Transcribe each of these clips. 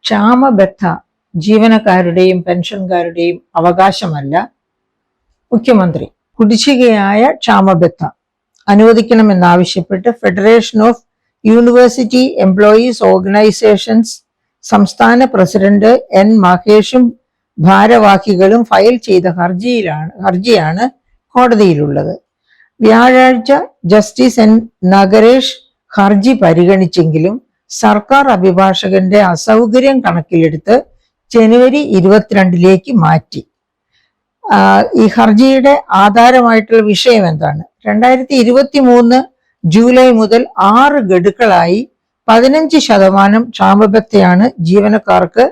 ക്ഷാമബത്ത ജീവനക്കാരുടെയും പെൻഷൻകാരുടെയും അവകാശമല്ല. മുഖ്യമന്ത്രി കുടിശ്ശികയായ ക്ഷാമബത്ത അനുവദിക്കണമെന്നാവശ്യപ്പെട്ട് federation of university employees organisations സംസ്ഥാന പ്രസിഡന്റ് എൻ മഹേഷും ഭാരവാഹികളും ഫയൽ ചെയ്ത ഹർജിയാണ് കോടതിയിലുള്ളത്. വ്യാഴാഴ്ച ജസ്റ്റിസ് എൻ നഗരേഷ് ഹർജി പരിഗണിച്ചെങ്കിലും സർക്കാർ അഭിഭാഷകന്റെ അസൗകര്യം കണക്കിലെടുത്ത് ജനുവരി 22 മാറ്റി. ഈ ഹർജിയുടെ ആധാരമായിട്ടുള്ള വിഷയം എന്താണ്? 2023 ജൂലൈ മുതൽ 6 ഗഡുക്കളായി 15% ക്ഷാമബത്തയാണ് ജീവനക്കാർക്ക്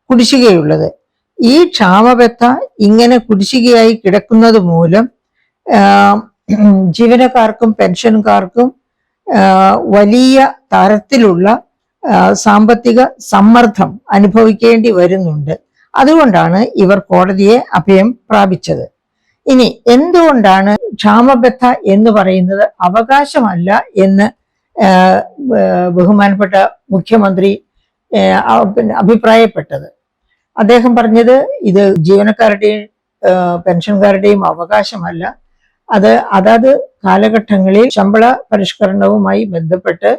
കുടിശ്ശികയുള്ളത്. ഈ ക്ഷാമബത്ത ഇങ്ങനെ കുടിശ്ശികയായി കിടക്കുന്നത് മൂലം ജീവനക്കാർക്കും പെൻഷൻകാർക്കും വലിയ തരത്തിലുള്ള സാമ്പത്തിക സമ്മർദ്ദം അനുഭവിക്കേണ്ടി വരുന്നുണ്ട്. അതുകൊണ്ടാണ് ഇവർ കോടതിയെ അഭയം പ്രാപിച്ചത്. ഇനി എന്തുകൊണ്ടാണ് ക്ഷാമബത്ത എന്ന് പറയുന്നത് അവകാശമല്ല എന്ന് ബഹുമാനപ്പെട്ട മുഖ്യമന്ത്രി അഭിപ്രായപ്പെട്ടത്? അദ്ദേഹം പറഞ്ഞത് ഇത് ജീവനക്കാരുടെയും പെൻഷൻകാരുടെയും അവകാശമല്ല, അത് അതാത് കാലഘട്ടങ്ങളിൽ ശമ്പള പരിഷ്കരണവുമായി ബന്ധപ്പെട്ട്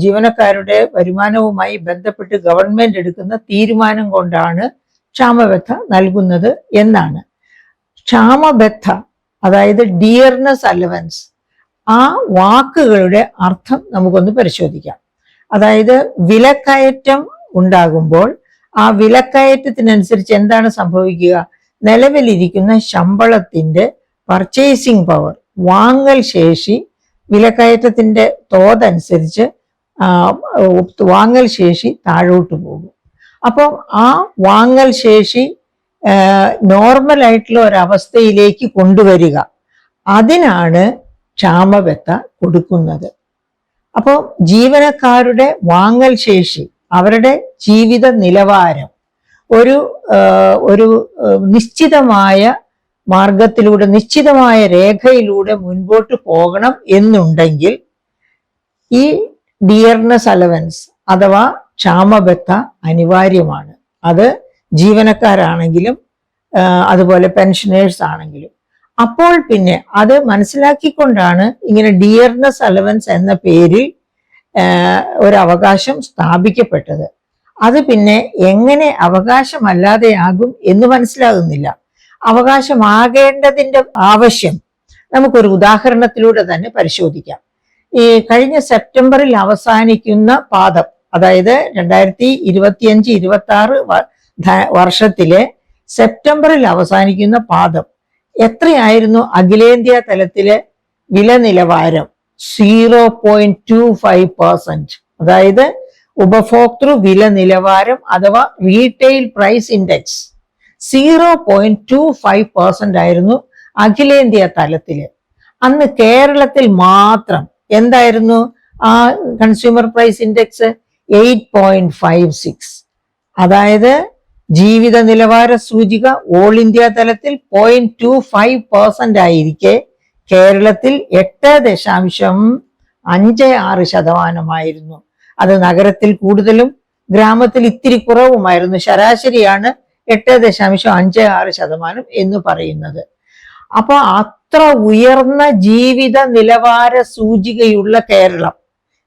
ജീവനക്കാരുടെ വരുമാനവുമായി ബന്ധപ്പെട്ട് ഗവൺമെന്റ് എടുക്കുന്ന തീരുമാനം കൊണ്ടാണ് ക്ഷാമബത്ത നൽകുന്നത് എന്നാണ്. ക്ഷാമബത്ത അതായത് ഡിയർനെസ് അലവൻസ്, ആ വാക്കുകളുടെ അർത്ഥം നമുക്കൊന്ന് പരിശോധിക്കാം. അതായത് വിലക്കയറ്റം ഉണ്ടാകുമ്പോൾ ആ വിലക്കയറ്റത്തിനനുസരിച്ച് എന്താണ് സംഭവിക്കുക? നിലവിലിരിക്കുന്ന ശമ്പളത്തിന്റെ പർച്ചേസിംഗ് പവർ, വാങ്ങൽ ശേഷി, വിലക്കയറ്റത്തിന്റെ തോതനുസരിച്ച് വാങ്ങൽ ശേഷി താഴോട്ട് പോകും. അപ്പം ആ വാങ്ങൽ ശേഷി നോർമൽ ആയിട്ടുള്ള ഒരവസ്ഥയിലേക്ക് കൊണ്ടുവരിക, അതിനാണ് ക്ഷാമബത്ത കൊടുക്കുന്നത്. അപ്പോൾ ജീവനക്കാരുടെ വാങ്ങൽ ശേഷി, അവരുടെ ജീവിത നിലവാരം ഒരു നിശ്ചിതമായ മാർഗത്തിലൂടെ, നിശ്ചിതമായ രേഖയിലൂടെ മുൻപോട്ട് പോകണം എന്നുണ്ടെങ്കിൽ ഈ ഡിയർനെസ് അലവൻസ് അഥവാ ക്ഷാമബത്ത അനിവാര്യമാണ്. അത് ജീവനക്കാരാണെങ്കിലും അതുപോലെ പെൻഷനേഴ്സ് ആണെങ്കിലും. അപ്പോൾ പിന്നെ അത് മനസ്സിലാക്കിക്കൊണ്ടാണ് ഇങ്ങനെ ഡിയർനെസ് അലവൻസ് എന്ന പേരിൽ ഒരവകാശം സ്ഥാപിക്കപ്പെട്ടത്. അത് പിന്നെ എങ്ങനെ അവകാശമല്ലാതെയാകും എന്ന് മനസ്സിലാകുന്നില്ല. അവകാശമാകേണ്ടതിന്റെ ആവശ്യം നമുക്കൊരു ഉദാഹരണത്തിലൂടെ തന്നെ പരിശോധിക്കാം. ഈ കഴിഞ്ഞ സെപ്റ്റംബറിൽ അവസാനിക്കുന്ന പാദം, അതായത് 2025-26 വർഷത്തിലെ സെപ്റ്റംബറിൽ അവസാനിക്കുന്ന പാദം എത്രയായിരുന്നു? അഖിലേന്ത്യാ തലത്തിലെ വില നിലവാരം 0.25%. അതായത് ഉപഭോക്തൃ വില നിലവാരം അഥവാ റീറ്റെയിൽ പ്രൈസ് ഇൻഡെക്സ് 0.25% ആയിരുന്നു അഖിലേന്ത്യാ തലത്തില്. അന്ന് കേരളത്തിൽ മാത്രം എന്തായിരുന്നു ആ കൺസ്യൂമർ പ്രൈസ് ഇൻഡെക്സ്? 8.56. അതായത് ജീവിത നിലവാര സൂചിക ഓൾ ഇന്ത്യ തലത്തിൽ 0.25% ആയിരിക്കെ കേരളത്തിൽ 8.56%. അത് നഗരത്തിൽ കൂടുതലും ഗ്രാമത്തിൽ ഇത്തിരി കുറവുമായിരുന്നു. ശരാശരിയാണ് 8.56% എന്ന് പറയുന്നത്. അപ്പൊ അത്ര ഉയർന്ന ജീവിത നിലവാര സൂചികയുള്ള കേരളം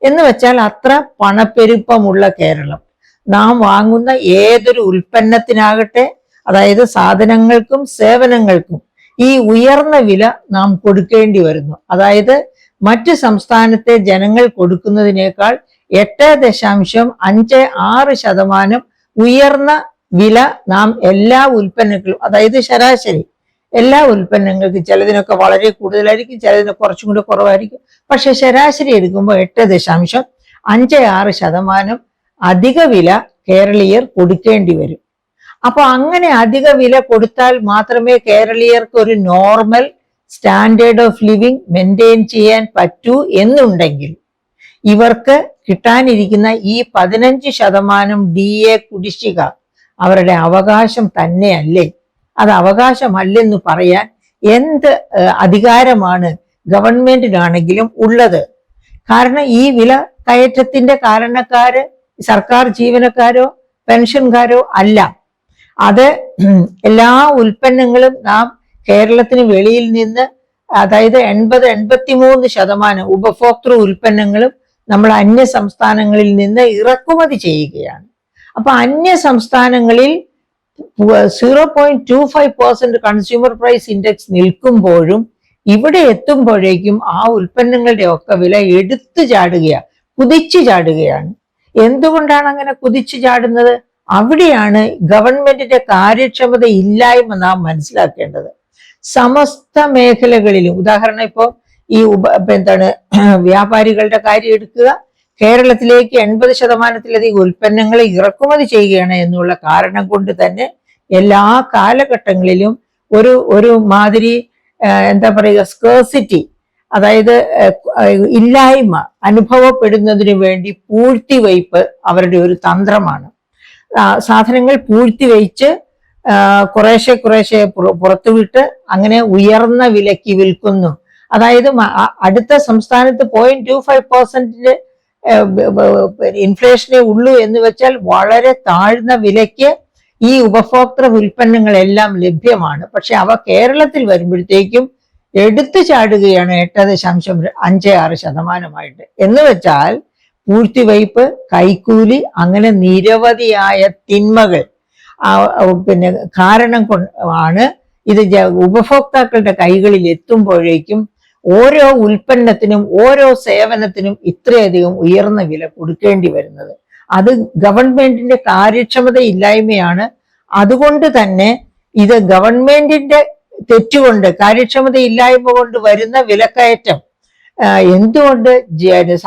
എന്ന് വെച്ചാൽ അത്ര പണപ്പെരുപ്പമുള്ള കേരളം. നാം വാങ്ങുന്ന ഏതൊരു ഉൽപ്പന്നത്തിനാകട്ടെ, അതായത് സാധനങ്ങൾക്കും സേവനങ്ങൾക്കും ഈ ഉയർന്ന വില നാം കൊടുക്കേണ്ടി വരുന്നു. അതായത് മറ്റ് സംസ്ഥാനത്തെ ജനങ്ങൾ കൊടുക്കുന്നതിനേക്കാൾ 8.56% ഉയർന്ന വില നാം എല്ലാ ഉൽപ്പന്നങ്ങളും, അതായത് ശരാശരി എല്ലാ ഉൽപ്പന്നങ്ങൾക്കും, ചിലതിനൊക്കെ വളരെ കൂടുതലായിരിക്കും, ചിലതിന് കുറച്ചും കൂടി കുറവായിരിക്കും, പക്ഷെ ശരാശരി എടുക്കുമ്പോൾ 8.56% അധിക വില കേരളീയർ കൊടുക്കേണ്ടി വരും. അപ്പൊ അങ്ങനെ അധിക വില കൊടുത്താൽ മാത്രമേ കേരളീയർക്ക് ഒരു normal standard of living maintain ചെയ്യാൻ പറ്റൂ എന്നുണ്ടെങ്കിൽ ഇവർക്ക് കിട്ടാനിരിക്കുന്ന ഈ 15% DA കുടിശ്ശിക അവരുടെ അവകാശം തന്നെയല്ലേ? അത് അവകാശമല്ലെന്ന് പറയാൻ എന്ത് അധികാരമാണ് ഗവൺമെന്റിനാണെങ്കിലും ഉള്ളത്? കാരണം ഈ വില കയറ്റത്തിന്റെ കാരണക്കാര് സർക്കാർ ജീവനക്കാരോ പെൻഷൻകാരോ അല്ല. അത് എല്ലാ ഉൽപ്പന്നങ്ങളും നാം കേരളത്തിന് വെളിയിൽ നിന്ന്, അതായത് 80-83% ഉപഭോക്തൃ ഉൽപ്പന്നങ്ങളും നമ്മൾ അന്യ സംസ്ഥാനങ്ങളിൽ നിന്ന് ഇറക്കുമതി ചെയ്യുകയാണ്. അപ്പൊ അന്യ സംസ്ഥാനങ്ങളിൽ 0.25% കൺസ്യൂമർ പ്രൈസ് ഇൻഡെക്സ് നിൽക്കുമ്പോഴും ഇവിടെ എത്തുമ്പോഴേക്കും ആ ഉൽപ്പന്നങ്ങളുടെ ഒക്കെ വില എടുത്തു ചാടുകയാണ്, കുതിച്ചു ചാടുകയാണ്. എന്തുകൊണ്ടാണ് അങ്ങനെ കുതിച്ചു ചാടുന്നത്? അവിടെയാണ് ഗവൺമെന്റിന്റെ കാര്യക്ഷമത ഇല്ലായ്മ നാം മനസ്സിലാക്കേണ്ടത്. സമസ്ത മേഖലകളിലും, ഉദാഹരണം ഇപ്പോ ഈ വ്യാപാരികളുടെ കാര്യം എടുക്കുക. കേരളത്തിലേക്ക് 80%-ലധികം ഉൽപ്പന്നങ്ങളെ ഇറക്കുമതി ചെയ്യുകയാണ് എന്നുള്ള കാരണം കൊണ്ട് തന്നെ എല്ലാ കാലഘട്ടങ്ങളിലും ഒരു മാതിരി സ്കേഴ്സിറ്റി, അതായത് ഇല്ലായ്മ അനുഭവപ്പെടുന്നതിന് വേണ്ടി പൂഴ്ത്തിവയ്പ് അവരുടെ ഒരു തന്ത്രമാണ്. സാധനങ്ങൾ പൂഴ്ത്തിവെച്ച് കുറേശ്ശെ പുറത്തുവിട്ട് അങ്ങനെ ഉയർന്ന വിലയ്ക്ക് വിൽക്കുന്നു. അതായത് അടുത്ത സംസ്ഥാനത്ത് 0.25% ഇൻഫ്ലേഷനേ ഉള്ളൂ എന്ന് വെച്ചാൽ വളരെ താഴ്ന്ന വിലയ്ക്ക് ഈ ഉപഭോക്തൃ ഉൽപ്പന്നങ്ങളെല്ലാം ലഭ്യമാണ്. പക്ഷെ അവ കേരളത്തിൽ വരുമ്പോഴത്തേക്കും എടുത്തു ചാടുകയാണ് 8.56%. എന്ന് വെച്ചാൽ പൂഴ്ത്തിവയ്പ്, കൈക്കൂലി, അങ്ങനെ നിരവധിയായ തിന്മകൾ കാരണം ആണ് ഇത് ഉപഭോക്താക്കളുടെ കൈകളിൽ എത്തുമ്പോഴേക്കും ഓരോ ഉൽപ്പന്നത്തിനും ഓരോ സേവനത്തിനും ഇത്രയധികം ഉയർന്ന വില കൊടുക്കേണ്ടി വരുന്നത്. അത് ഗവൺമെന്റിന്റെ കാര്യക്ഷമത ഇല്ലായ്മയാണ്. അതുകൊണ്ട് തന്നെ ഇത് ഗവൺമെന്റിന്റെ തെറ്റുകൊണ്ട്, കാര്യക്ഷമത ഇല്ലായ്മ കൊണ്ട് വരുന്ന വിലക്കയറ്റം എന്തുകൊണ്ട്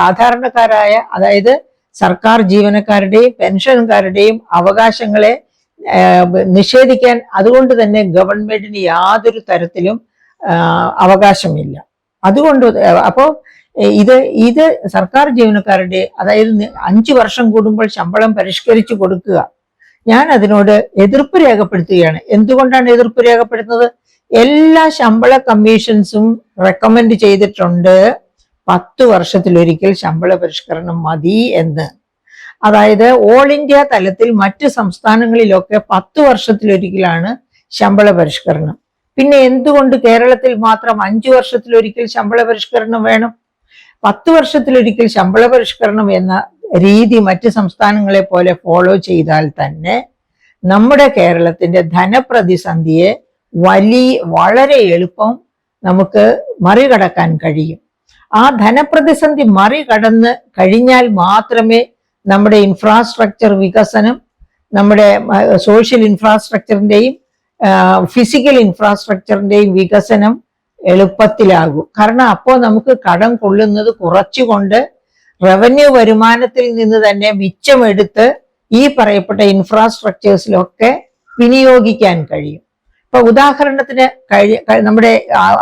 സാധാരണക്കാരായ, അതായത് സർക്കാർ ജീവനക്കാരുടെയും പെൻഷൻകാരുടെയും അവകാശങ്ങളെ നിഷേധിക്കാൻ അതുകൊണ്ട് തന്നെ ഗവൺമെന്റിന് യാതൊരു തരത്തിലും അവകാശമില്ല. അതുകൊണ്ട് അപ്പോൾ ഇത് സർക്കാർ ജീവനക്കാരുടെ, അതായത് 5 വർഷം കൂടുമ്പോൾ ശമ്പളം പരിഷ്കരിച്ചു കൊടുക്കുക, ഞാൻ അതിനോട് എതിർപ്പ് രേഖപ്പെടുത്തുകയാണ്. എന്തുകൊണ്ടാണ് എതിർപ്പ് രേഖപ്പെടുത്തുന്നത്? എല്ലാ ശമ്പള കമ്മീഷൻസും റെക്കമെൻഡ് ചെയ്തിട്ടുണ്ട് 10 വർഷത്തിലൊരിക്കൽ ശമ്പള പരിഷ്കരണം മതി എന്ന്. അതായത് ഓൾ ഇന്ത്യ തലത്തിൽ മറ്റ് സംസ്ഥാനങ്ങളിലൊക്കെ 10 വർഷത്തിലൊരിക്കലാണ് ശമ്പള പരിഷ്കരണം. പിന്നെ എന്തുകൊണ്ട് കേരളത്തിൽ മാത്രം 5 വർഷത്തിലൊരിക്കൽ ശമ്പള പരിഷ്കരണം വേണം? 10 വർഷത്തിലൊരിക്കൽ ശമ്പള പരിഷ്കരണം എന്ന രീതി മറ്റ് സംസ്ഥാനങ്ങളെ പോലെ ഫോളോ ചെയ്താൽ തന്നെ നമ്മുടെ കേരളത്തിന്റെ ധനപ്രതിസന്ധിയെ വളരെ എളുപ്പം നമുക്ക് മറികടക്കാൻ കഴിയും. ആ ധനപ്രതിസന്ധി മറികടന്ന് കഴിഞ്ഞാൽ മാത്രമേ നമ്മുടെ ഇൻഫ്രാസ്ട്രക്ചർ വികസനം, നമ്മുടെ സോഷ്യൽ ഇൻഫ്രാസ്ട്രക്ചറിന്റെയും ഫിസിക്കൽ ഇൻഫ്രാസ്ട്രക്ചറിന്റെയും വികസനം എളുപ്പത്തിലാകൂ. കാരണം അപ്പോൾ നമുക്ക് കടം കൊള്ളുന്നത് കുറച്ചുകൊണ്ട് റവന്യൂ വരുമാനത്തിൽ നിന്ന് തന്നെ മിച്ചമെടുത്ത് ഈ പറയപ്പെട്ട ഇൻഫ്രാസ്ട്രക്ചേഴ്സിലൊക്കെ വിനിയോഗിക്കാൻ കഴിയും. ഇപ്പൊ ഉദാഹരണത്തിന് നമ്മുടെ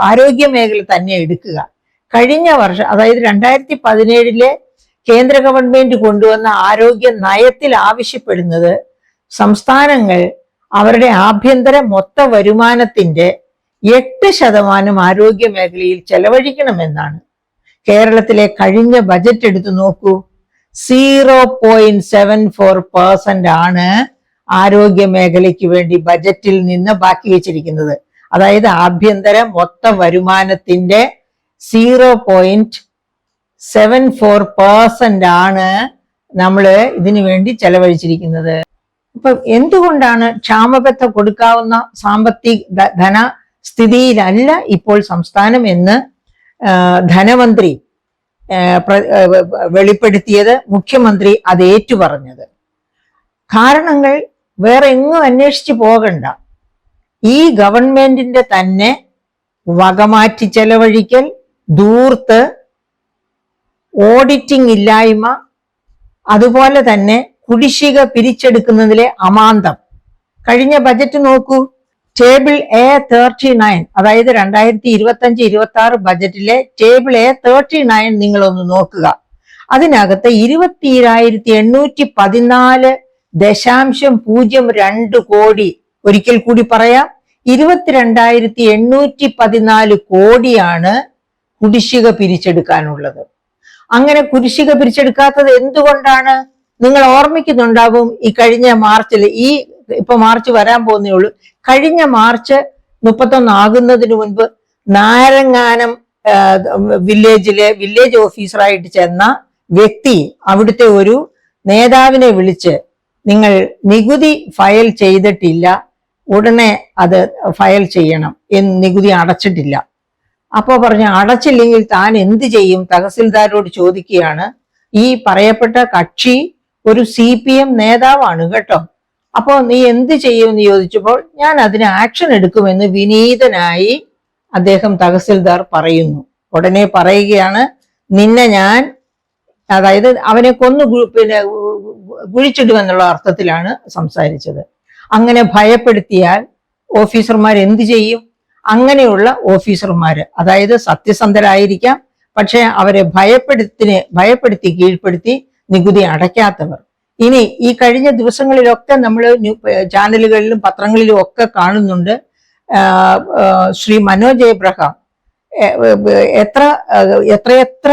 ആരോഗ്യ മേഖല തന്നെ എടുക്കുക. കഴിഞ്ഞ വർഷം, അതായത് 2017 കേന്ദ്ര ഗവൺമെന്റ് കൊണ്ടുവന്ന ആരോഗ്യ നയത്തിൽ ആവശ്യപ്പെടുന്നത് സംസ്ഥാനങ്ങൾ അവരുടെ ആഭ്യന്തര മൊത്ത വരുമാനത്തിന്റെ 8% ആരോഗ്യ മേഖലയിൽ ചെലവഴിക്കണമെന്നാണ്. കേരളത്തിലെ കഴിഞ്ഞ ബജറ്റ് എടുത്തു നോക്കൂ, 0.74% ആണ് ആരോഗ്യ മേഖലയ്ക്ക് വേണ്ടി ബജറ്റിൽ നിന്ന് ബാക്കി വെച്ചിരിക്കുന്നത്. അതായത് ആഭ്യന്തര മൊത്ത വരുമാനത്തിന്റെ 0.74% ആണ് നമ്മൾ ഇതിനു വേണ്ടി ചെലവഴിച്ചിരിക്കുന്നത്. അപ്പൊ എന്തുകൊണ്ടാണ് ക്ഷാമബത്ത കൊടുക്കാവുന്ന സാമ്പത്തിക ധനസ്ഥിതിയിലല്ല ഇപ്പോൾ സംസ്ഥാനം എന്ന് ധനമന്ത്രി വെളിപ്പെടുത്തിയത്, മുഖ്യമന്ത്രി അത് ഏറ്റുപറഞ്ഞത്? കാരണങ്ങൾ വേറെ എങ്ങും അന്വേഷിച്ചു പോകണ്ട. ഈ ഗവൺമെന്റിന്റെ തന്നെ വകമാറ്റി ചെലവഴിക്കൽ, ധൂർത്ത്, ഓഡിറ്റിംഗ് ഇല്ലായ്മ, അതുപോലെ തന്നെ കുടിശ്ശിക പിരിച്ചെടുക്കുന്നതിലെ അമാന്തം. കഴിഞ്ഞ ബജറ്റ് നോക്കൂ, ടേബിൾ A39, അതായത് 2025-26 ബജറ്റിലെ ടേബിൾ A39 നിങ്ങളൊന്ന് നോക്കുക. അതിനകത്ത് 22,814.02 കോടി, ഒരിക്കൽ കൂടി പറയാം, 22,814 കോടിയാണ് കുടിശ്ശിക പിരിച്ചെടുക്കാനുള്ളത്. അങ്ങനെ കുടിശ്ശിക പിരിച്ചെടുക്കാത്തത് എന്തുകൊണ്ടാണ്? നിങ്ങൾ ഓർമ്മിക്കുന്നുണ്ടാവും, ഈ കഴിഞ്ഞ മാർച്ചിൽ, ഇപ്പൊ മാർച്ച് വരാൻ പോകുന്നേ ഉള്ളൂ, കഴിഞ്ഞ മാർച്ച് 31 ആകുന്നതിന് മുൻപ് നാരങ്ങാനം വില്ലേജിലെ വില്ലേജ് ഓഫീസറായിട്ട് ചെന്ന വ്യക്തി അവിടുത്തെ ഒരു നേതാവിനെ വിളിച്ച്, നിങ്ങൾ നികുതി ഫയൽ ചെയ്തിട്ടില്ല, ഉടനെ അത് ഫയൽ ചെയ്യണം, നികുതി അടച്ചിട്ടില്ല. അപ്പോ പറഞ്ഞു അടച്ചില്ലെങ്കിൽ താൻ എന്ത് ചെയ്യും? തഹസിൽദാരോട് ചോദിക്കുകയാണ്. ഈ പറയപ്പെട്ട കക്ഷി ഒരു CPM നേതാവാണ് കേട്ടോ. അപ്പോ നീ എന്ത് ചെയ്യുമെന്ന് ചോദിച്ചപ്പോൾ ഞാൻ അതിന് ആക്ഷൻ എടുക്കുമെന്ന് വിനീതനായി അദ്ദേഹം തഹസിൽദാർ പറയുന്നു. ഉടനെ പറയുകയാണ്, നിന്നെ ഞാൻ, അതായത് അവനെ കൊന്നു കുഴിച്ചിടുമെന്നുള്ള അർത്ഥത്തിലാണ് സംസാരിച്ചത്. അങ്ങനെ ഭയപ്പെടുത്തിയാൽ ഓഫീസർമാർ എന്ത് ചെയ്യും? അങ്ങനെയുള്ള ഓഫീസർമാര്, അതായത് സത്യസന്ധരായിരിക്കാം, പക്ഷെ അവരെ ഭയപ്പെടുത്തി കീഴ്പ്പെടുത്തി നികുതി അടയ്ക്കാത്തവർ. ഇനി ഈ കഴിഞ്ഞ ദിവസങ്ങളിലൊക്കെ നമ്മൾ ചാനലുകളിലും പത്രങ്ങളിലും ഒക്കെ കാണുന്നുണ്ട്, ശ്രീ മനോജ് എബ്രഹാം എത്രയെത്ര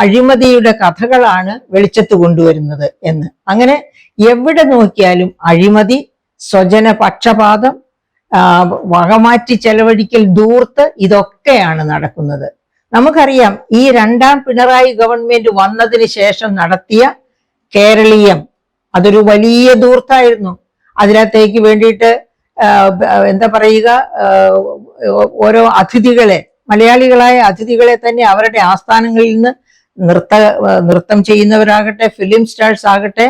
അഴിമതിയുടെ കഥകളാണ് വെളിച്ചത്ത് കൊണ്ടുവരുന്നത് എന്ന്. അങ്ങനെ എവിടെ നോക്കിയാലും അഴിമതി, സ്വജന പക്ഷപാതം, വകമാറ്റി ചെലവഴിക്കൽ, ധൂർത്ത്, ഇതൊക്കെയാണ് നടക്കുന്നത്. നമുക്കറിയാം, ഈ 2ാം പിണറായി ഗവൺമെന്റ് വന്നതിന് ശേഷം നടത്തിയ കേരളീയം അതൊരു വലിയ ധൂർത്തായിരുന്നു. അതിനകത്തേക്ക് വേണ്ടിയിട്ട് എന്താ പറയുക, ഓരോ അതിഥികളെ, മലയാളികളായ അതിഥികളെ തന്നെ അവരുടെ ആസ്ഥാനങ്ങളിൽ നിന്ന് നൃത്തം ചെയ്യുന്നവരാകട്ടെ, ഫിലിം സ്റ്റാർസ് ആകട്ടെ,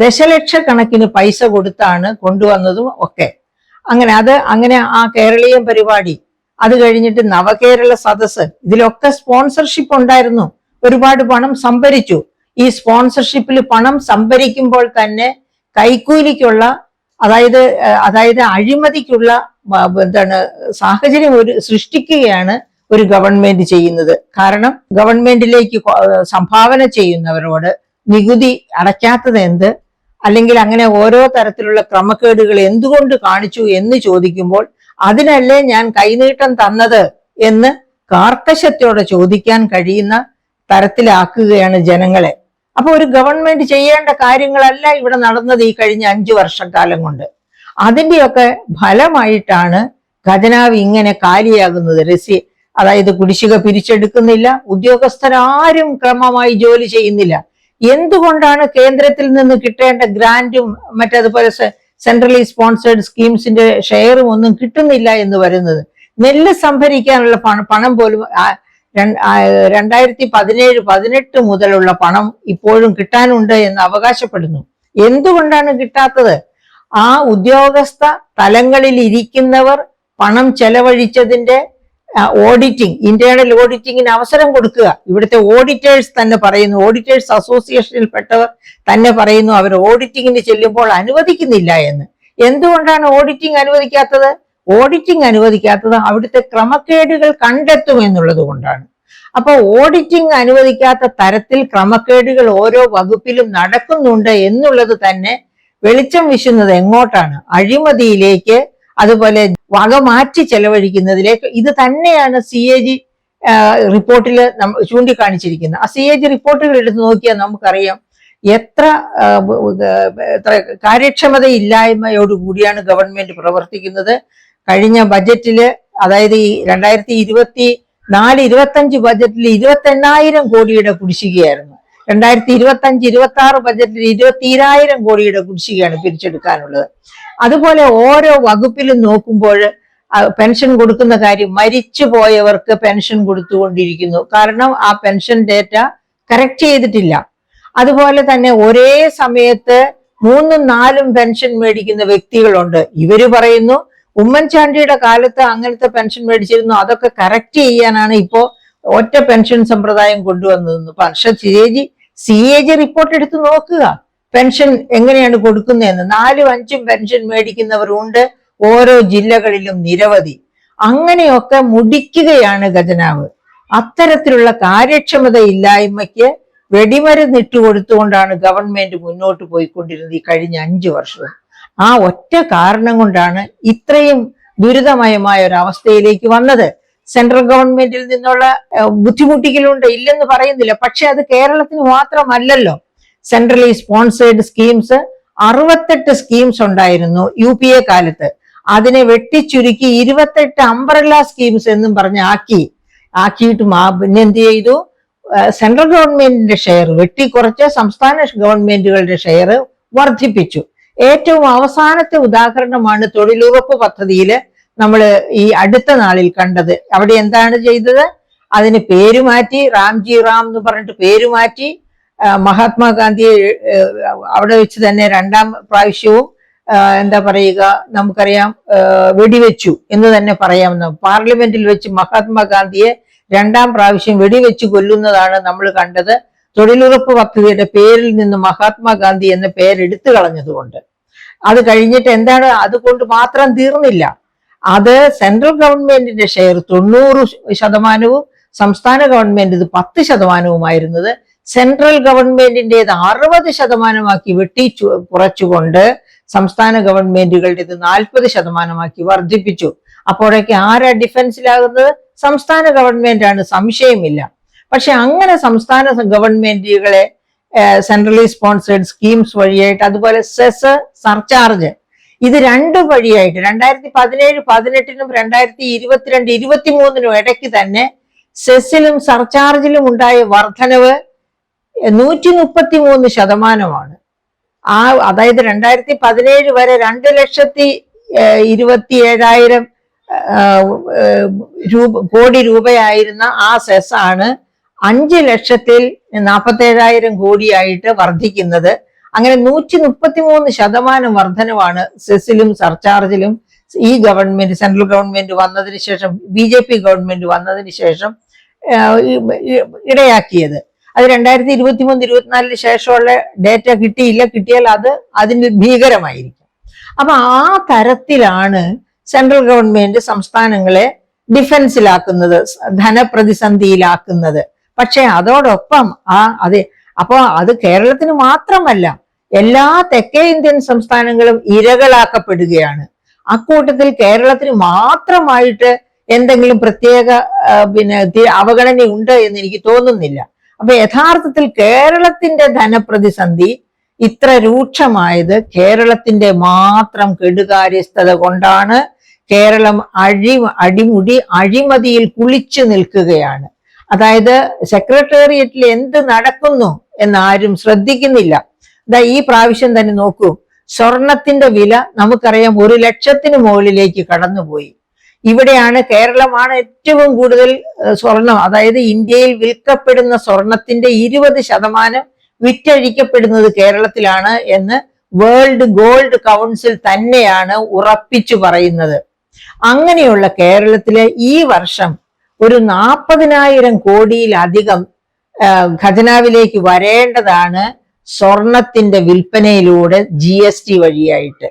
ദശലക്ഷക്കണക്കിന് പൈസ കൊടുത്താണ് കൊണ്ടുവന്നതും ഒക്കെ. അങ്ങനെ ആ കേരളീയം പരിപാടി, അത് കഴിഞ്ഞിട്ട് നവകേരള സദസ്സ്, ഇതിലൊക്കെ സ്പോൺസർഷിപ്പ് ഉണ്ടായിരുന്നു. ഒരുപാട് പണം സംഭരിച്ചു. ഈ സ്പോൺസർഷിപ്പിൽ പണം സംഭരിക്കുമ്പോൾ തന്നെ കൈക്കൂലിക്കുള്ള, അതായത് അഴിമതിക്കുള്ള സാഹചര്യം സൃഷ്ടിക്കുകയാണ് ഒരു ഗവൺമെന്റ് ചെയ്യുന്നത്. കാരണം ഗവൺമെന്റിലേക്ക് സംഭാവന ചെയ്യുന്നവരോട് നികുതി അടയ്ക്കാത്തത് എന്ത്, അല്ലെങ്കിൽ അങ്ങനെ ഓരോ തരത്തിലുള്ള ക്രമക്കേടുകൾ എന്തുകൊണ്ട് കാണിച്ചു എന്ന് ചോദിക്കുമ്പോൾ അതിനല്ലേ ഞാൻ കൈനീട്ടം തന്നത് എന്ന് കാർക്കശ്യത്തോടെ ചോദിക്കാൻ കഴിയുന്ന തരത്തിലാക്കുകയാണ് ജനങ്ങളെ. അപ്പൊ ഒരു ഗവൺമെന്റ് ചെയ്യേണ്ട കാര്യങ്ങളല്ല ഇവിടെ നടന്നത് ഈ കഴിഞ്ഞ 5 വർഷക്കാലം കൊണ്ട്. അതിന്റെയൊക്കെ ഫലമായിട്ടാണ് ഖജനാവ് ഇങ്ങനെ കാലിയാകുന്നത്. അതായത് കുടിശ്ശിക പിരിച്ചെടുക്കുന്നില്ല, ഉദ്യോഗസ്ഥരാരും ക്രമമായി ജോലി ചെയ്യുന്നില്ല. എന്തുകൊണ്ടാണ് കേന്ദ്രത്തിൽ നിന്ന് കിട്ടേണ്ട ഗ്രാന്റും മറ്റേതുപോലെ സെൻട്രലി സ്പോൺസേഡ് സ്കീംസിന്റെ ഷെയറും ഒന്നും കിട്ടുന്നില്ല എന്ന് വരുന്നത്? നെല്ല് സംഭരിക്കാനുള്ള പണം പോലും 2017-18 മുതലുള്ള പണം ഇപ്പോഴും കിട്ടാനുണ്ട് എന്ന് അവകാശപ്പെടുന്നു. എന്തുകൊണ്ടാണ് കിട്ടാത്തത്? ആ ഉദ്യോഗസ്ഥ തലങ്ങളിൽ ഇരിക്കുന്നവർ പണം ചെലവഴിച്ചതിന്റെ ഓഡിറ്റിംഗ്, ഇന്റേണൽ ഓഡിറ്റിങ്ങിന് അവസരം കൊടുക്കുക. ഇവിടുത്തെ ഓഡിറ്റേഴ്സ് തന്നെ പറയുന്നു, ഓഡിറ്റേഴ്സ് അസോസിയേഷനിൽ പെട്ടവർ തന്നെ പറയുന്നു, അവർ ഓഡിറ്റിങ്ങിന് ചെല്ലുമ്പോൾ അനുവദിക്കുന്നില്ല എന്ന്. എന്തുകൊണ്ടാണ് ഓഡിറ്റിംഗ് അനുവദിക്കാത്തത്? ഓഡിറ്റിംഗ് അനുവദിക്കാത്തത് അവിടുത്തെ ക്രമക്കേടുകൾ കണ്ടെത്തുമെന്നുള്ളത് കൊണ്ടാണ്. അപ്പൊ ഓഡിറ്റിംഗ് അനുവദിക്കാത്ത തരത്തിൽ ക്രമക്കേടുകൾ ഓരോ വകുപ്പിലും നടക്കുന്നുണ്ട് എന്നുള്ളത് തന്നെ വെളിച്ചം വീശുന്നത് എങ്ങോട്ടാണ്? അഴിമതിയിലേക്ക്, അതുപോലെ വകമാറ്റി ചെലവഴിക്കുന്നതിലേക്ക്. ഇത് തന്നെയാണ് CAG റിപ്പോർട്ടിൽ ചൂണ്ടിക്കാണിച്ചിരിക്കുന്നത്. ആ CAG റിപ്പോർട്ടുകൾ എടുത്ത് നോക്കിയാൽ നമുക്കറിയാം എത്ര കാര്യക്ഷമതയില്ലായ്മയോടുകൂടിയാണ് ഗവൺമെന്റ് പ്രവർത്തിക്കുന്നത്. കഴിഞ്ഞ ബജറ്റില്, അതായത് ഈ 2024-25 ബജറ്റിൽ 28,000 കോടിയുടെ കുടിശ്ശികയായിരുന്നു. 2025-26 ബജറ്റിൽ 20,000 കോടിയുടെ കുടിശ്ശികയാണ് പിരിച്ചെടുക്കാനുള്ളത്. അതുപോലെ ഓരോ വകുപ്പിലും നോക്കുമ്പോൾ പെൻഷൻ കൊടുക്കുന്ന കാര്യം, മരിച്ചു പോയവർക്ക് പെൻഷൻ കൊടുത്തുകൊണ്ടിരിക്കുന്നു. കാരണം ആ പെൻഷൻ ഡേറ്റ കറക്റ്റ് ചെയ്തിട്ടില്ല. അതുപോലെ തന്നെ ഒരേ സമയത്ത് 3-4 പെൻഷൻ മേടിക്കുന്ന വ്യക്തികളുണ്ട്. ഇവര് പറയുന്നു ഉമ്മൻചാണ്ടിയുടെ കാലത്ത് അങ്ങനത്തെ പെൻഷൻ മേടിച്ചിരുന്നു, അതൊക്കെ കറക്റ്റ് ചെയ്യാനാണ് ഇപ്പോ ഒറ്റ പെൻഷൻ സമ്പ്രദായം കൊണ്ടുവന്നതെന്ന്. പക്ഷെ CAG റിപ്പോർട്ട് എടുത്ത് നോക്കുക, പെൻഷൻ എങ്ങനെയാണ് കൊടുക്കുന്നതെന്ന്. 4-5 പെൻഷൻ മേടിക്കുന്നവരുണ്ട് ഓരോ ജില്ലകളിലും നിരവധി. അങ്ങനെയൊക്കെ മുടിക്കുകയാണ് ഖജനാവ്. അത്തരത്തിലുള്ള കാര്യക്ഷമത ഇല്ലായ്മയ്ക്ക് വെടിമരുന്നിട്ട് കൊടുത്തുകൊണ്ടാണ് ഗവൺമെന്റ് മുന്നോട്ട് പോയിക്കൊണ്ടിരുന്നത് ഈ കഴിഞ്ഞ 5 വർഷവും. ആ ഒറ്റ കാരണം കൊണ്ടാണ് ഇത്രയും ദുരിതമയമായ ഒരു അവസ്ഥയിലേക്ക് വന്നത്. സെൻട്രൽ ഗവൺമെന്റിൽ നിന്നുള്ള ബുദ്ധിമുട്ടിക്കലുണ്ട്, ഇല്ലെന്ന് പറയുന്നില്ല. പക്ഷെ അത് കേരളത്തിന് മാത്രമല്ലല്ലോ. സെൻട്രലി സ്പോൺസേഡ് സ്കീംസ് 68 സ്കീംസ് ഉണ്ടായിരുന്നു UPA കാലത്ത്. അതിനെ വെട്ടിച്ചുരുക്കി 28 അംബ്രല്ല സ്കീംസ് എന്നും പറഞ്ഞ് ആക്കിയിട്ട് പിന്നെ എന്ത് ചെയ്തു? സെൻട്രൽ ഗവൺമെന്റിന്റെ ഷെയർ വെട്ടിക്കുറച്ച് സംസ്ഥാന ഗവൺമെന്റുകളുടെ ഷെയർ വർദ്ധിപ്പിച്ചു. ഏറ്റവും അവസാനത്തെ ഉദാഹരണമാണ് തൊഴിലുറപ്പ് പദ്ധതിയിൽ നമ്മൾ ഈ അടുത്ത നാളിൽ കണ്ടത്. അവിടെ എന്താണ് ചെയ്തത്? അതിന് പേര് മാറ്റി, റാംജി റാം എന്ന് പറഞ്ഞിട്ട് പേര് മാറ്റി. മഹാത്മാഗാന്ധിയെ അവിടെ വെച്ച് തന്നെ 2ാം പ്രാവശ്യവും എന്താ പറയുക, നമുക്കറിയാം, വെടിവെച്ചു എന്ന് തന്നെ പറയാമെന്ന്. പാർലമെന്റിൽ വെച്ച് മഹാത്മാഗാന്ധിയെ 2ാം പ്രാവശ്യം വെടിവെച്ച് കൊല്ലുന്നതാണ് നമ്മൾ കണ്ടത്. തൊഴിലുറപ്പ് പദ്ധതിയുടെ പേരിൽ നിന്ന് മഹാത്മാഗാന്ധി എന്ന പേരെടുത്തു കളഞ്ഞതുകൊണ്ട്. അത് കഴിഞ്ഞിട്ട് എന്താണ്? അതുകൊണ്ട് മാത്രം തീർന്നില്ല. അത് സെൻട്രൽ ഗവൺമെന്റിന്റെ ഷെയർ 90%, സംസ്ഥാന ഗവൺമെന്റ് 10%. സെൻട്രൽ ഗവൺമെന്റിന്റേത് 60% വെട്ടി കുറച്ചുകൊണ്ട് സംസ്ഥാന ഗവൺമെന്റുകളുടേത് 40% വർദ്ധിപ്പിച്ചു. അപ്പോഴേക്ക് ആരാ ഡിഫൻസിലാകുന്നത്? സംസ്ഥാന ഗവൺമെന്റ് ആണ്, സംശയമില്ല. പക്ഷെ അങ്ങനെ സംസ്ഥാന ഗവൺമെന്റുകളെ സെൻട്രലി സ്പോൺസേഡ് സ്കീംസ് വഴിയായിട്ട്, അതുപോലെ സെസ്, സർചാർജ്, ഇത് 2 വഴിയായിട്ട് 2017-18നും 2022-23നും ഇടയ്ക്ക് തന്നെ സെസ്സിലും സർചാർജിലും ഉണ്ടായ വർധനവ് 133%. അതായത് 2017 വരെ 2,27,000 കോടി രൂപയായിരുന്ന ആ സെസ് ആണ് 5,47,000 കോടിയായിട്ട് വർദ്ധിക്കുന്നത്. അങ്ങനെ 133% വർധനവാണ് സെസ്സിലും സർചാർജിലും ഈ ഗവൺമെന്റ്, സെൻട്രൽ ഗവൺമെന്റ് വന്നതിന് ശേഷം, BJP ഗവൺമെന്റ് വന്നതിന് ശേഷം ഇടയാക്കിയത്. അത് 2023-24 ശേഷമുള്ള ഡേറ്റ കിട്ടിയില്ല. കിട്ടിയാൽ അത് അതിന് ഭീകരമായിരിക്കും. അപ്പൊ ആ തരത്തിലാണ് സെൻട്രൽ ഗവൺമെന്റ് സംസ്ഥാനങ്ങളെ ഡിഫൻസിലാക്കുന്നത്, ധനപ്രതിസന്ധിയിലാക്കുന്നത്. പക്ഷെ അതോടൊപ്പം അപ്പോ അത് കേരളത്തിന് മാത്രമല്ല, എല്ലാ തെക്കേ ഇന്ത്യൻ സംസ്ഥാനങ്ങളും ഇരകളാക്കപ്പെടുകയാണ്. അക്കൂട്ടത്തിൽ കേരളത്തിന് മാത്രമായിട്ട് എന്തെങ്കിലും പ്രത്യേക അവഗണനയുണ്ട് എന്ന് എനിക്ക് തോന്നുന്നില്ല. അപ്പൊ യഥാർത്ഥത്തിൽ കേരളത്തിന്റെ ധനപ്രതിസന്ധി ഇത്ര രൂക്ഷമായത് കേരളത്തിന്റെ മാത്രം കെടുകാര്യസ്ഥത കൊണ്ടാണ്. കേരളം അഴിമതിയിൽ കുളിച്ചു നിൽക്കുകയാണ്. അതായത് സെക്രട്ടേറിയറ്റിൽ എന്ത് നടക്കുന്നു എന്നാരും ശ്രദ്ധിക്കുന്നില്ല. ഈ പ്രാവശ്യം തന്നെ നോക്കൂ, സ്വർണത്തിന്റെ വില നമുക്കറിയാം 1,00,000-ന് മുകളിലേക്ക് കടന്നുപോയി. ഇവിടെയാണ്, കേരളമാണ് ഏറ്റവും കൂടുതൽ സ്വർണം, അതായത് ഇന്ത്യയിൽ വിൽക്കപ്പെടുന്ന സ്വർണത്തിന്റെ 20% വിറ്റഴിക്കപ്പെടുന്നത് കേരളത്തിലാണ് എന്ന് വേൾഡ് ഗോൾഡ് കൗൺസിൽ തന്നെയാണ് ഉറപ്പിച്ചു പറയുന്നത്. അങ്ങനെയുള്ള കേരളത്തിലെ ഈ വർഷം ഒരു 40,000 കോടിയിലധികം ഖജനാവിലേക്ക് വരേണ്ടതാണ് സ്വർണത്തിന്റെ വിൽപ്പനയിലൂടെ GST വഴിയായിട്ട്.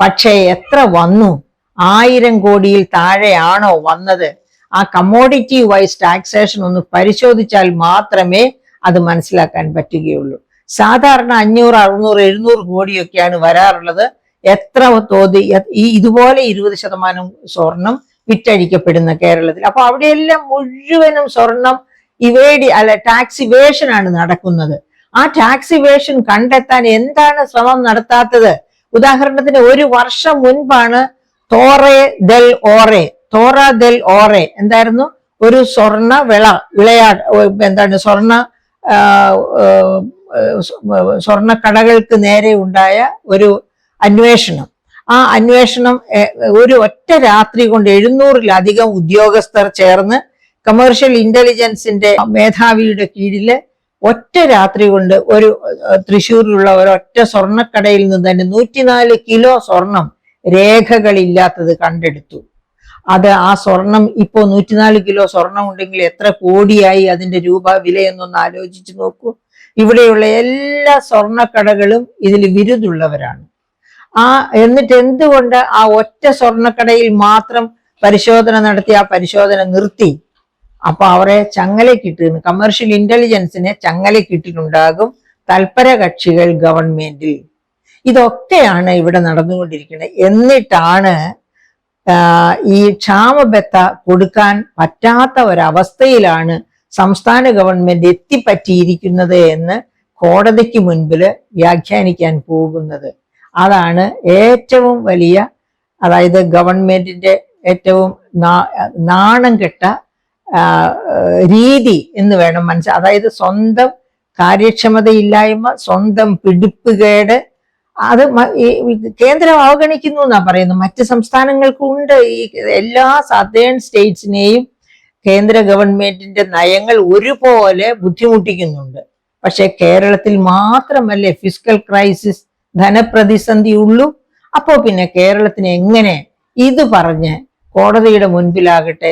പക്ഷേ എത്ര വന്നു? 1000 കോടിയിൽ താഴെയാണോ വന്നത്? ആ കമ്മോഡിറ്റി വൈസ് ടാക്സേഷൻ ഒന്ന് പരിശോധിച്ചാൽ മാത്രമേ അത് മനസ്സിലാക്കാൻ പറ്റുകയുള്ളൂ. സാധാരണ 500, 600, 700 കോടിയൊക്കെയാണ് വരാറുള്ളത്. എത്ര തോതി ഇതുപോലെ 20% സ്വർണം വിറ്റഴിക്കപ്പെടുന്ന കേരളത്തിൽ. അപ്പൊ അവിടെയെല്ലാം മുഴുവനും സ്വർണം ടാക്സ് ഇവേഷൻ ആണ് നടക്കുന്നത്. ആ ടാക്സ് ഇവേഷൻ കണ്ടെത്താൻ എന്താണ് ശ്രമം നടത്താത്തത്? ഉദാഹരണത്തിന് 1 വർഷം മുൻപാണ് തോറ ദെൽ ഓറെ എന്തായിരുന്നു? ഒരു സ്വർണ്ണ സ്വർണ്ണക്കടകൾക്ക് നേരെ ഉണ്ടായ ഒരു അന്വേഷണം. ആ അന്വേഷണം ഒരു ഒറ്റ രാത്രി കൊണ്ട് 700-ലധികം ഉദ്യോഗസ്ഥർ ചേർന്ന് കമേഴ്ഷ്യൽ ഇന്റലിജൻസിന്റെ മേധാവിയുടെ കീഴില് ഒറ്റ രാത്രി കൊണ്ട് ഒരു തൃശ്ശൂരിലുള്ള ഒരൊറ്റ സ്വർണ്ണക്കടയിൽ നിന്ന് തന്നെ 104 കിലോ സ്വർണം രേഖകളില്ലാത്തത് കണ്ടെടുത്തു. ആ സ്വർണം ഇപ്പോ 104 കിലോ സ്വർണം ഉണ്ടെങ്കിൽ എത്ര കോടിയായി അതിന്റെ രൂപ വിലയെന്നൊന്ന് ആലോചിച്ച് നോക്കൂ. ഇവിടെയുള്ള എല്ലാ സ്വർണ്ണക്കടകളും ഇതിൽ വിരുദ്ധുള്ളവരാണ്. എന്നിട്ട് എന്തുകൊണ്ട് ആ ഒറ്റ സ്വർണ്ണക്കടയിൽ മാത്രം പരിശോധന നടത്തി ആ പരിശോധന നിർത്തി? അപ്പൊ അവരെ ചങ്ങലക്കിട്ട്, കമേഴ്ഷ്യൽ ഇന്റലിജൻസിനെ ചങ്ങലക്കിട്ടിട്ടുണ്ടാകും തൽപര കക്ഷികൾ ഗവൺമെന്റിൽ. ഇതൊക്കെയാണ് ഇവിടെ നടന്നുകൊണ്ടിരിക്കുന്നത്. എന്നിട്ടാണ് ഈ ക്ഷാമബത്ത കൊടുക്കാൻ പറ്റാത്ത ഒരവസ്ഥയിലാണ് സംസ്ഥാന ഗവൺമെന്റ് എത്തിപ്പറ്റിയിരിക്കുന്നത് എന്ന് കോടതിക്ക് മുൻപിൽ വ്യാഖ്യാനിക്കാൻ പോകുന്നത്. അതാണ് ഏറ്റവും വലിയ, അതായത് ഗവൺമെന്റിന്റെ ഏറ്റവും നാണം കെട്ട രീതി എന്ന് വേണം മനസ്സിലാക്കാൻ. അതായത് സ്വന്തം കാര്യക്ഷമതയില്ലായ്മ, സ്വന്തം പിടിപ്പുകേട്, അത് കേന്ദ്രം അവഗണിക്കുന്നു എന്നാ പറയുന്നത്. മറ്റ് സംസ്ഥാനങ്ങൾക്കുണ്ട്. ഈ എല്ലാ സദേൺ സ്റ്റേറ്റ്സിനെയും കേന്ദ്ര ഗവൺമെന്റിന്റെ നയങ്ങൾ ഒരുപോലെ ബുദ്ധിമുട്ടിക്കുന്നുണ്ട്. പക്ഷെ കേരളത്തിൽ മാത്രമല്ലേ ഫിസ്ക്കൽ ക്രൈസിസ്, ധനപ്രതിസന്ധി ഉള്ളൂ. അപ്പോ പിന്നെ കേരളത്തിന് എങ്ങനെ ഇത് പറഞ്ഞ് കോടതിയുടെ മുൻപിലാകട്ടെ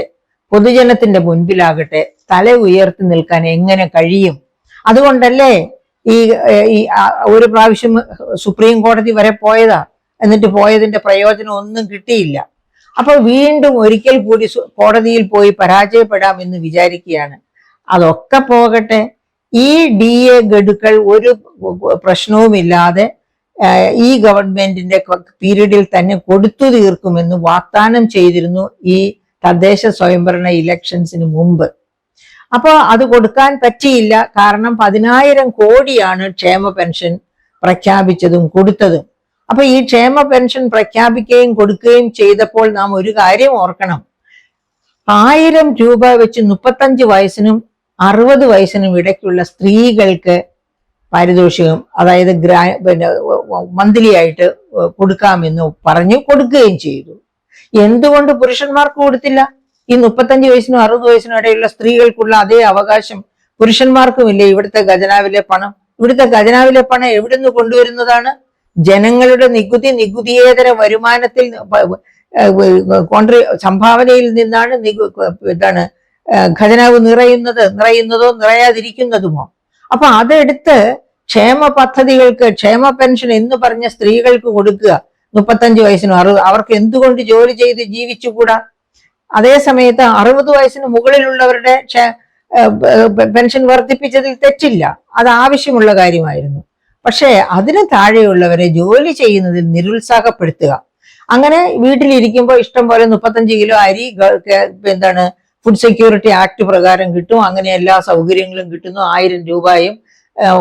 പൊതുജനത്തിന്റെ മുൻപിലാകട്ടെ തല ഉയർത്തി നിൽക്കാൻ എങ്ങനെ കഴിയും? അതുകൊണ്ടല്ലേ ഈ ഒരു പ്രാവശ്യം സുപ്രീം കോടതി വരെ പോയതാ. എന്നിട്ട് പോയതിന്റെ പ്രയോജനം ഒന്നും കിട്ടിയില്ല. അപ്പൊ വീണ്ടും ഒരിക്കൽ കൂടി കോടതിയിൽ പോയി പരാജയപ്പെടാമെന്ന് വിചാരിക്കുകയാണ്. അതൊക്കെ പോകട്ടെ, ഈ DA ഗഡുക്കൾ ഒരു പ്രശ്നവുമില്ലാതെ ഈ ഗവൺമെന്റിന്റെ പീരീഡിൽ തന്നെ കൊടുത്തു തീർക്കുമെന്ന് വാഗ്ദാനം ചെയ്തിരുന്നു ഈ തദ്ദേശ സ്വയംഭരണ ഇലക്ഷൻസിന് മുമ്പ്. അപ്പൊ അത് കൊടുക്കാൻ പറ്റിയില്ല. കാരണം 10,000 കോടിയാണ് ക്ഷേമ പെൻഷൻ പ്രഖ്യാപിച്ചതും കൊടുത്തതും. അപ്പൊ ഈ ക്ഷേമ പെൻഷൻ പ്രഖ്യാപിക്കുകയും കൊടുക്കുകയും ചെയ്തപ്പോൾ നാം ഒരു കാര്യം ഓർക്കണം. 1000 രൂപ വെച്ച് 35 വയസ്സിനും 60 വയസ്സിനും ഇടയ്ക്കുള്ള സ്ത്രീകൾക്ക് പാരിതോഷികം, അതായത് മന്ത്ലി ആയിട്ട് കൊടുക്കാമെന്ന് പറഞ്ഞു കൊടുക്കുകയും ചെയ്തു. എന്തുകൊണ്ട് പുരുഷന്മാർക്ക് കൊടുത്തില്ല? ഈ 35 വയസ്സിനും 60 വയസ്സിനും ഇടയിലുള്ള സ്ത്രീകൾക്കുള്ള അതേ അവകാശം പുരുഷന്മാർക്കുമില്ലേ? ഇവിടുത്തെ ഖജനാവിലെ പണം എവിടെ നിന്ന് കൊണ്ടുവരുന്നതാണ്? ജനങ്ങളുടെ നികുതിയേതര വരുമാനത്തിൽ സംഭാവനയിൽ നിന്നാണ് ഖജനാവ് നിറയുന്നതോ നിറയാതിരിക്കുന്നതുമോ? അപ്പൊ അതെടുത്ത് ക്ഷേമ പദ്ധതികൾക്ക്, ക്ഷേമ പെൻഷൻ എന്ന് പറഞ്ഞ സ്ത്രീകൾക്ക് കൊടുക്കുക. 35 വയസ്സിനും 60, അവർക്ക് എന്തുകൊണ്ട് ജോലി ചെയ്ത് ജീവിച്ചുകൂടാ? അതേ സമയത്ത് 60 വയസ്സിന് മുകളിലുള്ളവരുടെ പെൻഷൻ വർദ്ധിപ്പിച്ചതിൽ തെറ്റില്ല, അത് ആവശ്യമുള്ള കാര്യമായിരുന്നു. പക്ഷേ അതിന് താഴെയുള്ളവരെ ജോലി ചെയ്യുന്നതിൽ നിരുത്സാഹപ്പെടുത്തുക. അങ്ങനെ വീട്ടിലിരിക്കുമ്പോൾ ഇഷ്ടം പോലെ 35 കിലോ അരി ഫുഡ് സെക്യൂരിറ്റി ആക്ട് പ്രകാരം കിട്ടും. അങ്ങനെ എല്ലാ സൗകര്യങ്ങളും കിട്ടുന്നു. 1000 രൂപയും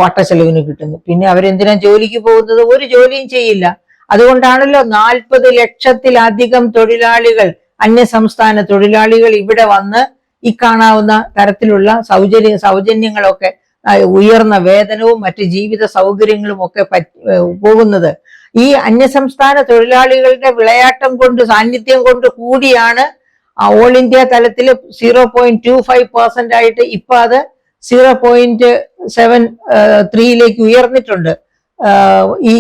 വട്ടച്ചെലവിന് കിട്ടുന്നു. പിന്നെ അവരെന്തിനാ ജോലിക്ക് പോകുന്നത്? ഒരു ജോലിയും ചെയ്യില്ല. അതുകൊണ്ടാണല്ലോ 40 ലക്ഷത്തിലധികം തൊഴിലാളികൾ, അന്യസംസ്ഥാന തൊഴിലാളികൾ ഇവിടെ വന്ന് ഈ കാണാവുന്ന തരത്തിലുള്ള സൗജന്യങ്ങളൊക്കെ, ഉയർന്ന വേതനവും മറ്റ് ജീവിത സൗകര്യങ്ങളും ഒക്കെ പോകുന്നത്. ഈ അന്യസംസ്ഥാന തൊഴിലാളികളുടെ വിളയാട്ടം കൊണ്ട്, സാന്നിധ്യം കൊണ്ട് കൂടിയാണ് ഓൾ ഇന്ത്യ തലത്തിൽ 0.25% ആയിട്ട് ഇപ്പൊ അത് 0.73 ഉയർന്നിട്ടുണ്ട് ഈ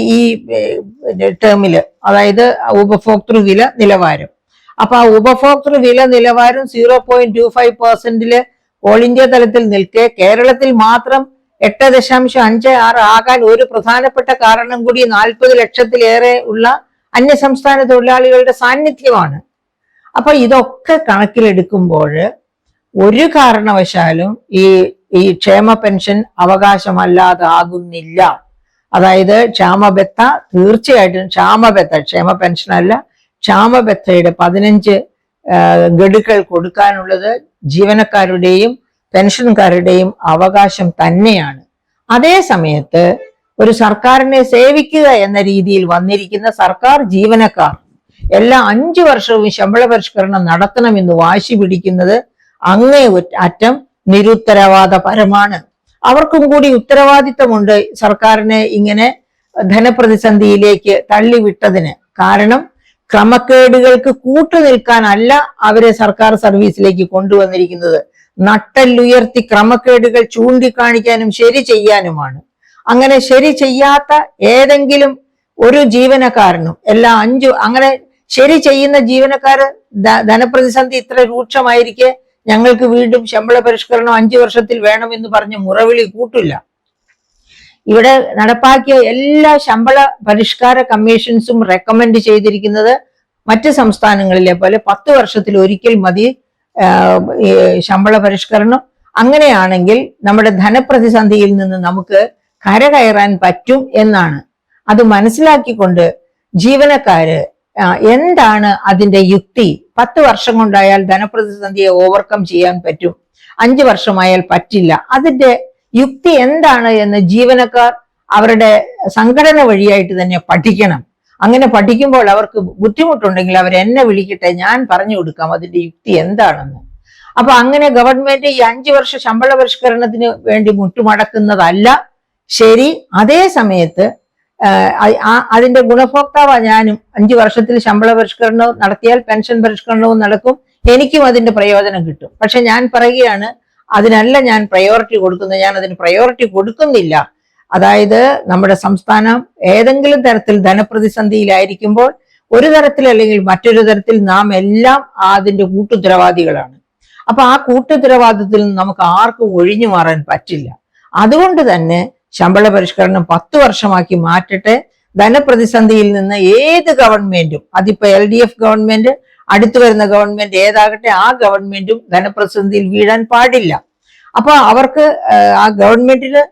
ടേമില്, അതായത് ഉപഭോക്തൃ വില നിലവാരം. അപ്പൊ ആ ഉപഭോക്തൃ വില നിലവാരം 0.25% ഓൾ ഇന്ത്യ തലത്തിൽ നിൽക്കെ കേരളത്തിൽ മാത്രം 8.56 ആകാൻ ഒരു പ്രധാനപ്പെട്ട കാരണം കൂടി 40 ലക്ഷത്തിലേറെ ഉള്ള അന്യസംസ്ഥാന തൊഴിലാളികളുടെ സാന്നിധ്യമാണ്. അപ്പൊ ഇതൊക്കെ കണക്കിലെടുക്കുമ്പോൾ ഒരു കാരണവശാലും ഈ ക്ഷേമ പെൻഷൻ അവകാശമല്ലാതാകുന്നില്ല. അതായത് ക്ഷാമബത്ത, തീർച്ചയായിട്ടും ക്ഷാമബത്ത, ക്ഷേമ പെൻഷൻ അല്ല, ക്ഷാമബത്തയുടെ 15 ഗഡുക്കൾ കൊടുക്കാനുള്ളത് ജീവനക്കാരുടെയും പെൻഷൻകാരുടെയും അവകാശം തന്നെയാണ്. അതേ സമയത്ത് ഒരു സർക്കാരിനെ സേവിക്കുക എന്ന രീതിയിൽ വന്നിരിക്കുന്ന സർക്കാർ ജീവനക്കാർ എല്ലാ 5 വർഷവും ശമ്പള പരിഷ്കരണം നടത്തണമെന്ന് വാശി പിടിക്കുന്നത് അങ്ങേ അറ്റം നിരുത്തരവാദപരമാണ്. അവർക്കും കൂടി ഉത്തരവാദിത്തമുണ്ട് സർക്കാരിനെ ഇങ്ങനെ ധനപ്രതിസന്ധിയിലേക്ക് തള്ളിവിട്ടതിന്. കാരണം ക്രമക്കേടുകൾക്ക് കൂട്ടുനിൽക്കാനല്ല അവരെ സർക്കാർ സർവീസിലേക്ക് കൊണ്ടുവന്നിരിക്കുന്നത്, നട്ടെല്ലുയർത്തി ക്രമക്കേടുകൾ ചൂണ്ടിക്കാണിക്കാനും ശരി ചെയ്യാനുമാണ്. അങ്ങനെ ശരി ചെയ്യാത്ത ഏതെങ്കിലും ഒരു ജീവനക്കാരനും എല്ലാ 5 അങ്ങനെ ശരി ചെയ്യുന്ന ജീവനക്കാര് ധനപ്രതിസന്ധി ഇത്ര രൂക്ഷമായിരിക്കെ ഞങ്ങൾക്ക് വീണ്ടും ശമ്പള പരിഷ്കരണം 5 വർഷത്തിൽ വേണമെന്ന് പറഞ്ഞ് മുറവിളി കൂട്ടില്ല. ഇവിടെ നടപ്പാക്കിയ എല്ലാ ശമ്പള പരിഷ്കാര കമ്മീഷൻസും റെക്കമെൻഡ് ചെയ്തിരിക്കുന്നത് മറ്റ് സംസ്ഥാനങ്ങളിലെ പോലെ 10 വർഷത്തിൽ ഒരിക്കൽ മതി ശമ്പള പരിഷ്കരണം. അങ്ങനെയാണെങ്കിൽ നമ്മുടെ ധനപ്രതിസന്ധിയിൽ നിന്ന് നമുക്ക് കരകയറാൻ പറ്റും എന്നാണ്. അത് മനസ്സിലാക്കിക്കൊണ്ട് ജീവനക്കാര് എന്താണ് അതിന്റെ യുക്തി? 10 വർഷം കൊണ്ടായാൽ ധനപ്രതിസന്ധിയെ ഓവർകം ചെയ്യാൻ പറ്റും, 5 വർഷമായാൽ പറ്റില്ല. അതിന്റെ യുക്തി എന്താണ് എന്ന് ജീവനക്കാർ അവരുടെ സംഘടന വഴിയായിട്ട് തന്നെ പഠിക്കണം. അങ്ങനെ പഠിക്കുമ്പോൾ അവർക്ക് ബുദ്ധിമുട്ടുണ്ടെങ്കിൽ അവർ എന്നെ വിളിക്കട്ടെ, ഞാൻ പറഞ്ഞു കൊടുക്കാം അതിന്റെ യുക്തി എന്താണെന്ന്. അപ്പൊ അങ്ങനെ ഗവൺമെന്റ് ഈ 5 വർഷ ശമ്പള പരിഷ്കരണത്തിന് വേണ്ടി മുട്ടുമടക്കുന്നതല്ല ശരി. അതേ സമയത്ത് അതിന്റെ ഗുണഭോക്താവാ ഞാനും. 5 വർഷത്തിൽ ശമ്പള പരിഷ്കരണവും നടത്തിയാൽ പെൻഷൻ പരിഷ്കരണവും നടക്കും, എനിക്കും അതിന്റെ പ്രയോജനം കിട്ടും. പക്ഷെ ഞാൻ പറയുകയാണ്, അതിനല്ല ഞാൻ പ്രയോറിറ്റി കൊടുക്കുന്നത്. ഞാൻ അതിന് പ്രയോറിറ്റി കൊടുക്കുന്നില്ല. അതായത് നമ്മുടെ സംസ്ഥാനം ഏതെങ്കിലും തരത്തിൽ ധനപ്രതിസന്ധിയിലായിരിക്കുമ്പോൾ ഒരു തരത്തിൽ അല്ലെങ്കിൽ മറ്റൊരു തരത്തിൽ നാം എല്ലാം അതിന്റെ കൂട്ടുത്തരവാദികളാണ്. അപ്പൊ ആ കൂട്ടുത്തരവാദിത്തത്തിൽ നിന്ന് നമുക്ക് ആർക്കും ഒഴിഞ്ഞു മാറാൻ പറ്റില്ല. അതുകൊണ്ട് തന്നെ ശമ്പള പരിഷ്കരണം 10 വർഷമാക്കി മാറ്റട്ടെ. ധനപ്രതിസന്ധിയിൽ നിന്ന് ഏത് ഗവൺമെന്റും, അതിപ്പോ LDF ഗവൺമെന്റ്, അടുത്തു വരുന്ന ഗവൺമെന്റ് ഏതാകട്ടെ, ആ ഗവൺമെന്റും ധനപ്രതിസന്ധിയിൽ വീഴാൻ പാടില്ല. അപ്പൊ അവർക്ക് ആ ഗവൺമെന്റിന്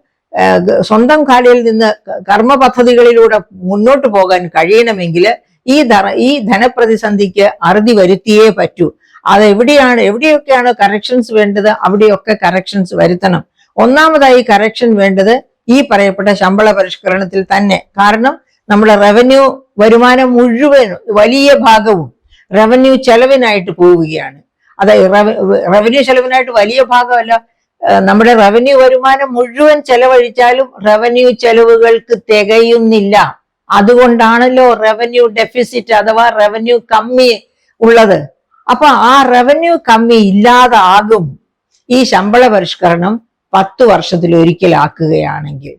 സ്വന്തം കാലിൽ നിന്ന് കർമ്മ പദ്ധതികളിലൂടെ മുന്നോട്ട് പോകാൻ കഴിയണമെങ്കിൽ ഈ ധനപ്രതിസന്ധിക്ക് അറുതി വരുത്തിയേ പറ്റൂ. അത് എവിടെയൊക്കെയാണ് കറക്ഷൻസ് വേണ്ടത് അവിടെയൊക്കെ കറക്ഷൻസ് വരുത്തണം. ഒന്നാമതായി കറക്ഷൻ വേണ്ടത് ഈ പറയപ്പെട്ട ശമ്പള പരിഷ്കരണത്തിൽ തന്നെ. കാരണം നമ്മുടെ റവന്യൂ വരുമാനം മുഴുവൻ വലിയ ഭാഗവും റവന്യൂ ചെലവിനായിട്ട് പോവുകയാണ്. അതായത് റവന്യൂ ചെലവിനായിട്ട് വലിയ ഭാഗമല്ല, നമ്മുടെ റവന്യൂ വരുമാനം മുഴുവൻ ചെലവഴിച്ചാലും റവന്യൂ ചെലവുകൾക്ക് തികയുന്നില്ല. അതുകൊണ്ടാണല്ലോ റവന്യൂ ഡെഫിസിറ്റ് അഥവാ റവന്യൂ കമ്മി ഉള്ളത്. അപ്പൊ ആ റവന്യൂ കമ്മി ഇല്ലാതാകും ഈ ശമ്പള പരിഷ്കരണം 10 വർഷത്തിൽ ഒരിക്കലാക്കുകയാണെങ്കിൽ.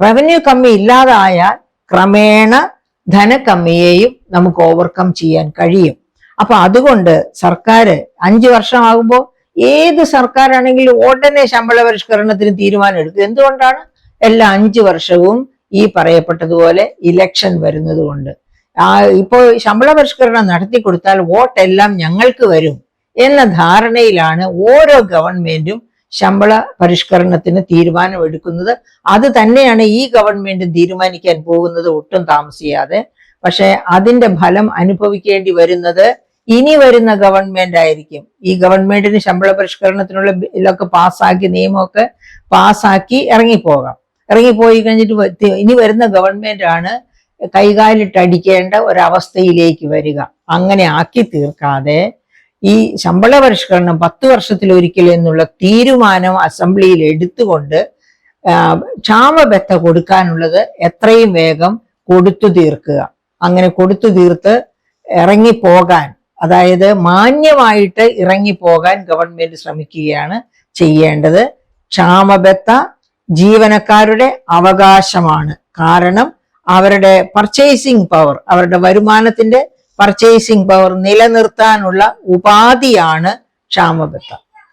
റവന്യൂ കമ്മി ഇല്ലാതായാൽ ക്രമേണ ധനക്കമ്മിയെയും നമുക്ക് ഓവർകം ചെയ്യാൻ കഴിയും. അപ്പൊ അതുകൊണ്ട് സർക്കാർ 5 വർഷമാകുമ്പോൾ ഏത് സർക്കാരാണെങ്കിലും ഉടനെ ശമ്പള പരിഷ്കരണത്തിന് തീരുമാനം എടുക്കും. എന്തുകൊണ്ടാണ്? എല്ലാ 5 വർഷവും ഈ പറയപ്പെട്ടതുപോലെ ഇലക്ഷൻ വരുന്നത് കൊണ്ട്. ഇപ്പോ ശമ്പള പരിഷ്കരണം നടത്തി കൊടുത്താൽ വോട്ടെല്ലാം ഞങ്ങൾക്ക് വരും എന്ന ധാരണയിലാണ് ഓരോ ഗവൺമെന്റും ശമ്പള പരിഷ്കരണത്തിന് തീരുമാനമെടുക്കുന്നത്. അത് തന്നെയാണ് ഈ ഗവൺമെന്റ് തീരുമാനിക്കാൻ പോകുന്നത് ഒട്ടും താമസിയാതെ. പക്ഷെ അതിന്റെ ഫലം അനുഭവിക്കേണ്ടി വരുന്നത് ഇനി വരുന്ന ഗവൺമെന്റ് ആയിരിക്കും. ഈ ഗവൺമെന്റിന് ശമ്പള പരിഷ്കരണത്തിനുള്ള ബില്ലൊക്കെ പാസ്സാക്കി, നിയമമൊക്കെ പാസ്സാക്കി ഇറങ്ങിപ്പോയി കഴിഞ്ഞിട്ട് ഇനി വരുന്ന ഗവൺമെന്റ് ആണ് കൈകാലിട്ടടിക്കേണ്ട ഒരവസ്ഥയിലേക്ക് വരിക. അങ്ങനെ ആക്കി തീർക്കാതെ ഈ ശമ്പള പരിഷ്കരണം 10 വർഷത്തിലൊരിക്കൽ എന്നുള്ള തീരുമാനം അസംബ്ലിയിൽ എടുത്തുകൊണ്ട് ക്ഷാമബത്ത കൊടുക്കാനുള്ളത് എത്രയും വേഗം കൊടുത്തു തീർക്കുക. അങ്ങനെ കൊടുത്തു തീർത്ത് ഇറങ്ങിപ്പോകാൻ, അതായത് മാന്യമായിട്ട് ഇറങ്ങിപ്പോകാൻ ഗവൺമെന്റ് ശ്രമിക്കുകയാണ് ചെയ്യേണ്ടത്. ക്ഷാമബത്ത ജീവനക്കാരുടെ അവകാശമാണ്. കാരണം അവരുടെ പർച്ചേസിംഗ് പവർ, അവരുടെ വരുമാനത്തിന്റെ പർച്ചേസിംഗ് പവർ നിലനിർത്താനുള്ള ഉപാധിയാണ് ക്ഷാമബത്ത.